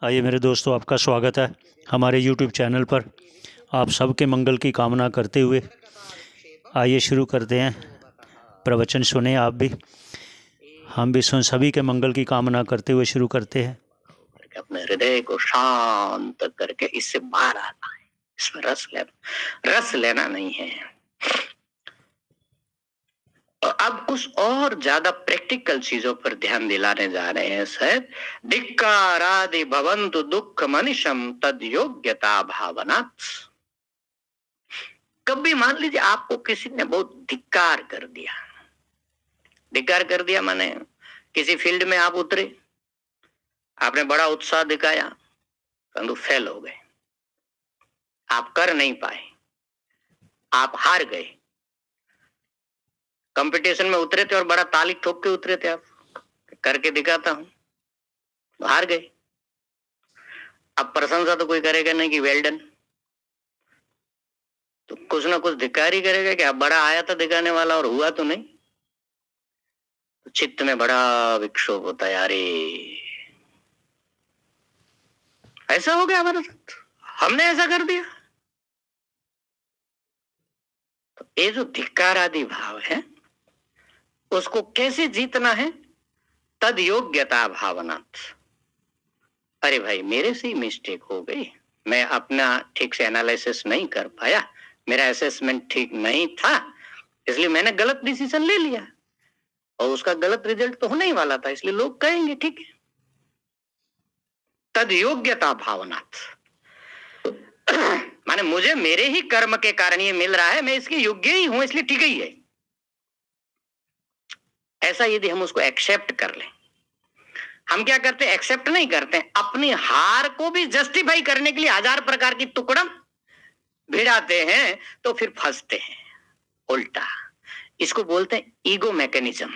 आइए मेरे दोस्तों, आपका स्वागत है हमारे YouTube चैनल पर। आप सबके मंगल की कामना करते हुए आइए शुरू करते हैं। प्रवचन सुने आप भी, हम भी सुन, सभी के मंगल की कामना करते हुए शुरू करते हैं। अपने हृदय को शांत करके इससे बाहर आना है, इसमें रस लेना नहीं है। और अब कुछ और ज्यादा प्रैक्टिकल चीजों पर ध्यान दिलाने जा रहे हैं सर। धिक्कारादि भवन्तु दुख मनिशम तद योग्यता भावनात्। कभी मान लीजिए आपको किसी ने बहुत धिक्कार कर दिया। धिक्कार कर दिया माने किसी फील्ड में आप उतरे, आपने बड़ा उत्साह दिखाया, परंतु फेल हो गए, आप कर नहीं पाए, आप हार गए। कंपटीशन में उतरे थे और बड़ा ताली ठोक के उतरे थे, आप करके दिखाता हूं, हार गए। अब प्रशंसा तो कोई करेगा नहीं कि वेल डन, तो कुछ ना कुछ धिक्कार ही करेगा कि अब बड़ा आया था दिखाने वाला और हुआ तो नहीं। तो चित्त में बड़ा विक्षोभ होता है, अरे ऐसा हो गया हमारे साथ, हमने ऐसा कर दिया। तो ये जो धिक्कार आदि भाव है उसको कैसे जीतना है? तद योग्यता भावनात्। अरे भाई मेरे से ही मिस्टेक हो गई, मैं अपना ठीक से एनालिसिस नहीं कर पाया, मेरा असेसमेंट ठीक नहीं था, इसलिए मैंने गलत डिसीजन ले लिया और उसका गलत रिजल्ट तो होने ही वाला था, इसलिए लोग कहेंगे ठीक है। तद योग्यता भावनात् माने मुझे मेरे ही कर्म के कारण ये मिल रहा है, मैं इसके योग्य ही हूं, इसलिए ठीक ही है। ऐसा यदि हम उसको एक्सेप्ट कर लें, हम क्या करते हैं, एक्सेप्ट नहीं करते, अपनी हार को भी जस्टिफाई करने के लिए हजार प्रकार की तुकड़म भिड़ाते हैं, तो फिर फंसते हैं उल्टा। इसको बोलते हैं ईगो मैकेनिज्म।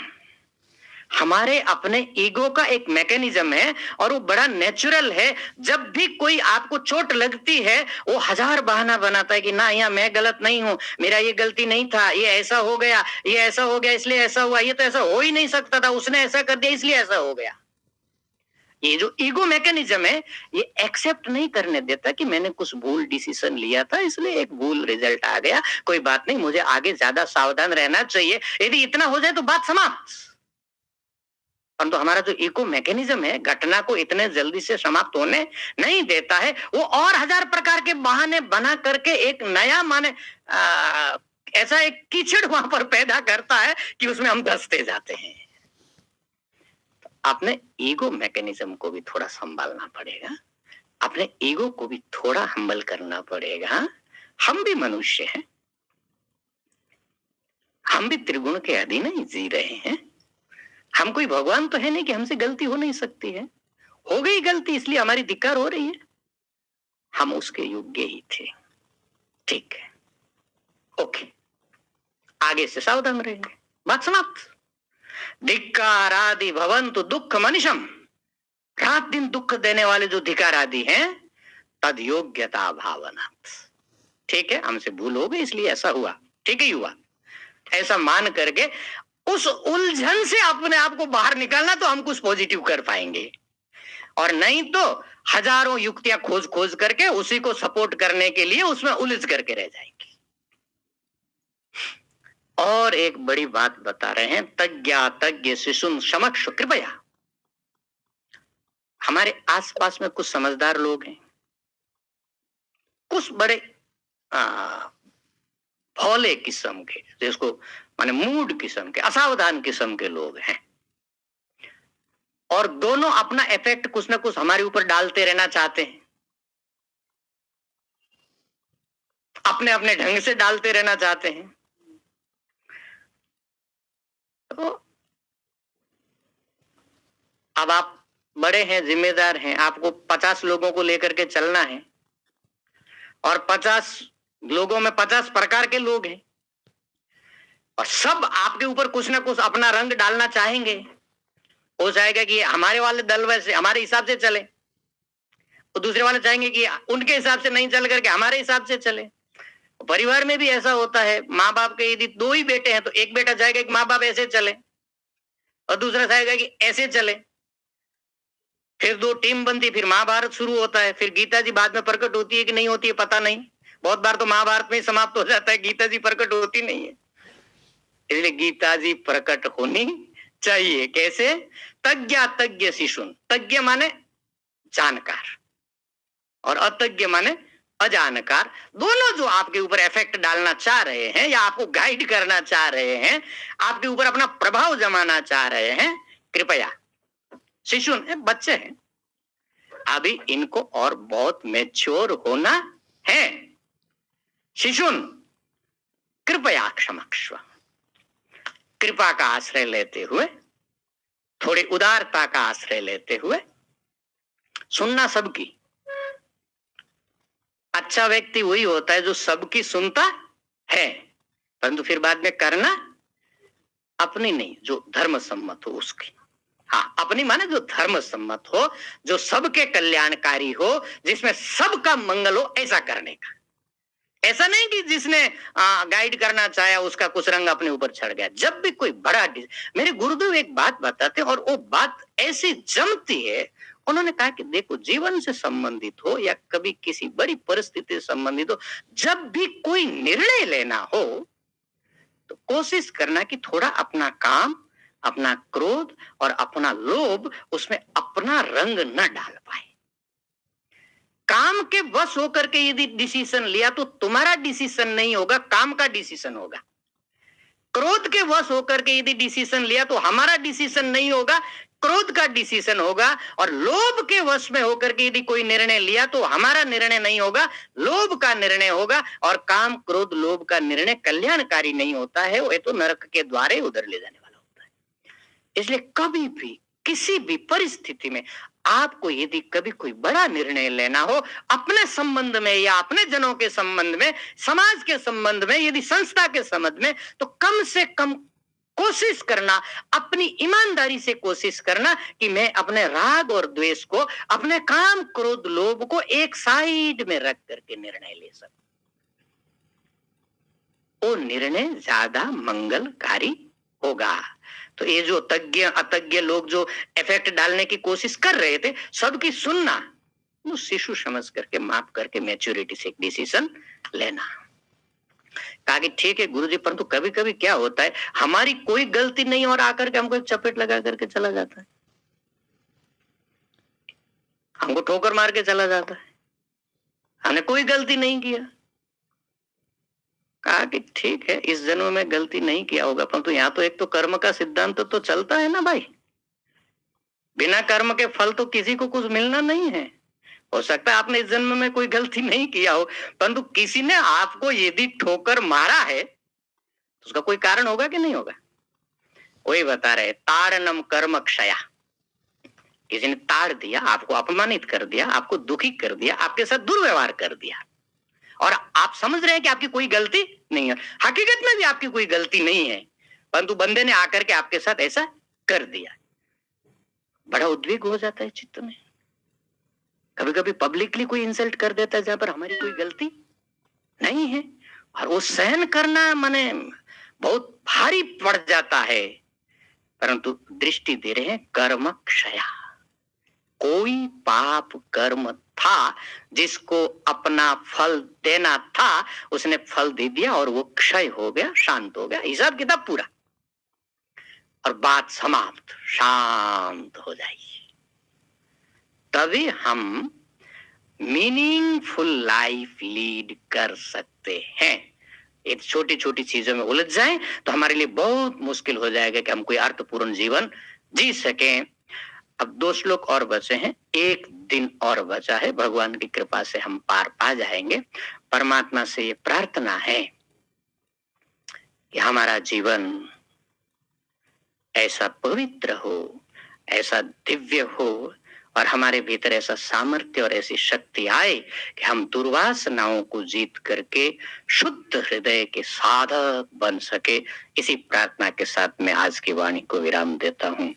हमारे अपने ईगो का एक मैकेनिज्म है और वो बड़ा नेचुरल है। जब भी कोई आपको चोट लगती है वो हजार बहाना बनाता है कि ना यहाँ मैं गलत नहीं हूं, मेरा ये गलती नहीं था, ये ऐसा हो गया, ये ऐसा हो गया इसलिए ऐसा हुआ, ये तो ऐसा हो ही नहीं सकता था, उसने ऐसा कर दिया इसलिए ऐसा हो गया। ये जो ईगो मैकेनिज्म है ये एक्सेप्ट नहीं करने देता कि मैंने कुछ भूल डिसीजन लिया था इसलिए एक भूल रिजल्ट आ गया, कोई बात नहीं, मुझे आगे ज्यादा सावधान रहना चाहिए। यदि इतना हो जाए तो बात समाप्त। परंतु हमारा जो ईगो मैकेनिज्म है घटना को इतने जल्दी से समाप्त होने नहीं देता है, वो और हजार प्रकार के बहाने बना करके एक नया माने ऐसा एक कीचड़ वहां पर पैदा करता है कि उसमें हम धंसते जाते हैं। अपने ईगो मैकेनिज्म को भी थोड़ा संभालना पड़ेगा, अपने ईगो को भी थोड़ा हम्बल करना पड़ेगा। हम भी मनुष्य हैं, हम भी त्रिगुण के अधीन ही जी रहे हैं, हम कोई भगवान तो है नहीं कि हमसे गलती हो नहीं सकती है। हो गई गलती इसलिए हमारी धिक्कार हो रही है, हम उसके योग्य ही थे, ठीक है, ओके, आगे से सावधान रहेंगे, बात समाप्त। धिक्कारादि भवन्तु दुख मनिशम, रात दिन दुख देने वाले जो धिक्कार आदि हैं, तद योग्यता भावनात्। ठीक है, हमसे भूल हो गई इसलिए ऐसा हुआ, ठीक ही हुआ, ऐसा मान करके उस उलझन से अपने आप को बाहर निकालना तो हम कुछ पॉजिटिव कर पाएंगे, और नहीं तो हजारों युक्तियां खोज खोज करके उसी को सपोर्ट करने के लिए उसमें उलझ करके रह जाएंगे। और एक बड़ी बात बता रहे हैं, तज्ञ शिशुन समक्ष कृपया। हमारे आसपास में कुछ समझदार लोग हैं, कुछ बड़े भोले किस्म के, जिसको माने मूड किस्म के, असावधान किस्म के लोग हैं, और दोनों अपना इफेक्ट कुछ ना कुछ हमारे ऊपर डालते रहना चाहते हैं, अपने अपने ढंग से डालते रहना चाहते हैं। तो अब आप बड़े हैं, जिम्मेदार हैं, आपको 50 लोगों को लेकर के चलना है, और 50 लोगों में 50 प्रकार के लोग हैं, और सब आपके ऊपर कुछ ना कुछ अपना रंग डालना चाहेंगे। हो जाएगा कि हमारे वाले दल वैसे हमारे हिसाब से चले, तो दूसरे वाले चाहेंगे कि उनके हिसाब से नहीं चल करके हमारे हिसाब से चले। परिवार में भी ऐसा होता है, माँ बाप के यदि 2 ही बेटे हैं तो एक बेटा चाहेगा कि माँ बाप ऐसे चले और दूसरा चाहेगा कि ऐसे चले। फिर दो टीम बनती, फिर महाभारत शुरू होता है, फिर गीता जी बाद में प्रकट होती है कि नहीं होती है पता नहीं। बहुत बार तो महाभारत में ही समाप्त हो जाता है, गीता जी प्रकट होती नहीं है। इसलिए गीता जी प्रकट होनी चाहिए। कैसे? तज्ञा तज्ञ शिशुन। तज्ञ माने जानकार और अतज्ञ माने अजानकार। दोनों जो आपके ऊपर इफेक्ट डालना चाह रहे हैं या आपको गाइड करना चाह रहे हैं, आपके ऊपर अपना प्रभाव जमाना चाह रहे हैं, कृपया शिशु बच्चे हैं अभी, इनको और बहुत मैच्योर होना है। शिशुन कृपया क्षमस्व। कृपा का आश्रय लेते हुए, थोड़ी उदारता का आश्रय लेते हुए सुनना सबकी। अच्छा व्यक्ति वही होता है जो सबकी सुनता है, परंतु फिर बाद में करना अपनी नहीं, जो धर्म सम्मत हो उसकी। हाँ, अपनी माने जो धर्म सम्मत हो, जो सबके कल्याणकारी हो, जिसमें सबका मंगल हो, ऐसा करने का। ऐसा नहीं कि जिसने गाइड करना चाहा उसका कुछ रंग अपने ऊपर चढ़ गया। जब भी कोई बड़ा, मेरे गुरुदेव एक बात बताते और वो बात ऐसी जमती है। उन्होंने कहा कि देखो, जीवन से संबंधित हो या कभी किसी बड़ी परिस्थिति से संबंधित हो, जब भी कोई निर्णय लेना हो तो कोशिश करना कि थोड़ा अपना काम, अपना क्रोध और अपना लोभ उसमें अपना रंग न डाल पाए। काम के वश होकर के यदि डिसीजन लिया तो तुम्हारा डिसीजन नहीं होगा, काम का डिसीजन होगा। क्रोध के वश होकर के यदि डिसीजन लिया तो हमारा डिसीजन नहीं होगा, क्रोध का डिसीजन होगा। और लोभ के वश में होकर के यदि कोई निर्णय लिया तो हमारा निर्णय नहीं होगा, लोभ का निर्णय होगा। और काम, क्रोध, लोभ का निर्णय कल्याणकारी नहीं होता है, वो तो नरक के द्वारे उधर ले जाने वाला होता है। इसलिए कभी भी किसी भी परिस्थिति में आपको यदि कभी कोई बड़ा निर्णय लेना हो, अपने संबंध में या अपने जनों के संबंध में, समाज के संबंध में, यदि संस्था के संबंध में, तो कम से कम कोशिश करना, अपनी ईमानदारी से कोशिश करना कि मैं अपने राग और द्वेष को, अपने काम, क्रोध, लोभ को एक साइड में रख करके निर्णय ले सकूं। वो निर्णय ज्यादा मंगलकारी होगा। तो ये जो तज्ञ अतज्ञ लोग जो इफेक्ट डालने की कोशिश कर रहे थे, सबकी सुनना, वो शिशु समझ करके, माफ करके, मैच्योरिटी से एक डिसीजन लेना। कहा कि ठीक है गुरुजी, परंतु कभी कभी क्या होता है, हमारी कोई गलती नहीं और आकर के हमको एक चपेट लगा करके चला जाता है, हमको ठोकर मार के चला जाता है, हमने कोई गलती नहीं किया। कहा कि ठीक है, इस जन्म में गलती नहीं किया होगा, परंतु यहाँ तो एक तो कर्म का सिद्धांत तो चलता है ना भाई। बिना कर्म के फल तो किसी को कुछ मिलना नहीं है। हो सकता है आपने इस जन्म में कोई गलती नहीं किया हो, परंतु किसी ने आपको यदि ठोकर मारा है तो उसका कोई कारण होगा कि नहीं होगा। वही बता रहे, ताड़नम कर्म क्षया। किसी ने ताड़ दिया, आपको अपमानित कर दिया, आपको दुखी कर दिया, आपके साथ दुर्व्यवहार कर दिया, और आप समझ रहे हैं कि आपकी कोई गलती नहीं है। हकीकत में भी आपकी कोई गलती नहीं है, परंतु बंदे ने आकर के आपके साथ ऐसा कर दिया। बड़ा उद्वेग हो जाता है चित्त में। कभी कभी पब्लिकली कोई इंसल्ट कर देता है जहां पर हमारी कोई गलती नहीं है, और वो सहन करना माने बहुत भारी पड़ जाता है। परंतु दृष्टि दे रहे हैं कर्म क्षया। कोई पाप कर्म था जिसको अपना फल देना था, उसने फल दे दिया और वो क्षय हो गया, शांत हो गया, हिसाब किताब पूरा, और बात समाप्त, शांत हो जाएगी। तभी हम मीनिंगफुल लाइफ लीड कर सकते हैं। एक छोटी छोटी चीजों में उलझ जाएं तो हमारे लिए बहुत मुश्किल हो जाएगा कि हम कोई अर्थपूर्ण जीवन जी सकें। अब 2 श्लोक और बचे हैं, 1 दिन और बचा है, भगवान की कृपा से हम पार पा जाएंगे। परमात्मा से ये प्रार्थना है कि हमारा जीवन ऐसा पवित्र हो, ऐसा दिव्य हो, और हमारे भीतर ऐसा सामर्थ्य और ऐसी शक्ति आए कि हम दुर्वासनाओं को जीत करके शुद्ध हृदय के साधक बन सके। इसी प्रार्थना के साथ मैं आज की वाणी को विराम देता हूँ।